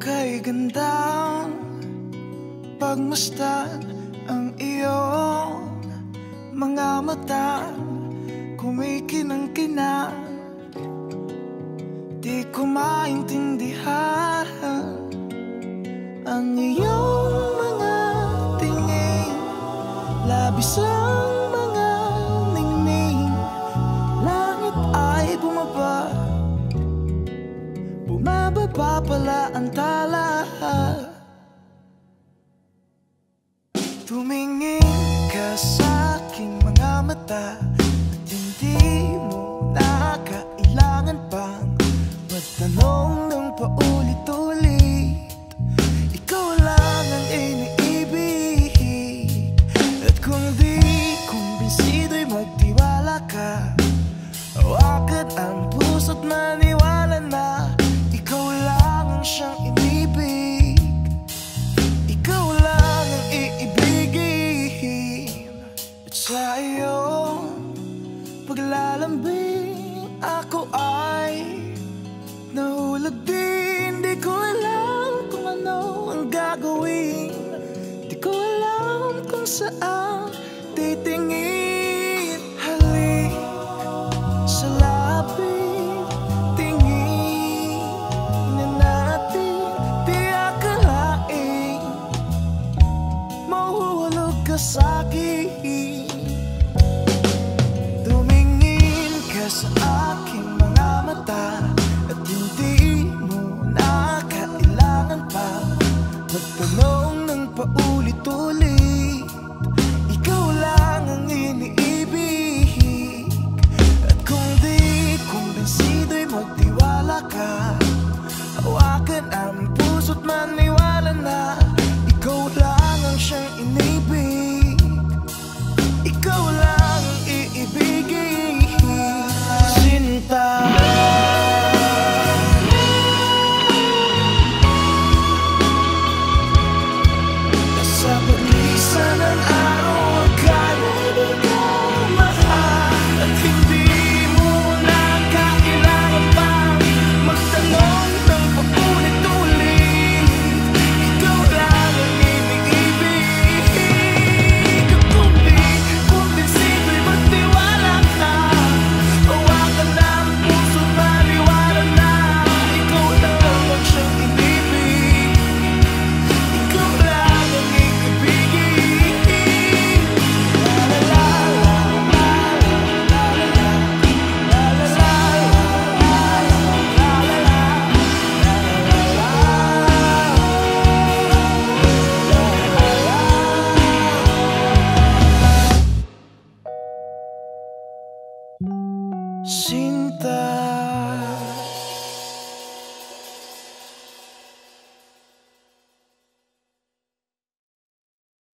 kay gandang pagmasdan ang iyong mga mata, kumikinang-kinang. Di ko maintindihan ang iyong mga tingin, labis ang mga ningning. Langit ay bumaba, bumababa pala ang tala. Tumingin ka sa aking mga mata at hindi mo na kailangan pang magtanong ng paulit-ulit. Ikaw lang ang iniibig, at kung di kumbinsido'y magtiwala ka. Hawakan ang puso't maniwala na ikaw lang ang siyang inibig. Ikaw lang ang iibigin. At sa iyong paglalambing ako ay nahulog din. Di ko alam kung ano ang gagawin, di ko alam kung saan titingin. Halik sa lapit, tingin na natin. Di akalain mahuhulog ka sa'kin. Tumingin ka sa aking mga mata at hindi mo na kailangan pa magtanong ng paulit-ulit. Ikaw lang ang iniibig, at kung di kumbinsido'y magtiwala ka. Hawakan ang puso't maniwala na ikaw lang ang siyang inibig. Ikaw lang ang iibigin. Sinta, sa paglisan ng araw akala di ko mahal, at hindi mo na kailangan pang magtanong ng paulit-ulit. Ikaw lang ang iniibig, at kung di kumbinsido'y magtiwala ka. Hawakan ang puso't maniwala na ikaw lang ang siyang inibig. Ikaw lang ang iibigin. La la la, la la la, la la la, la la la, la la la.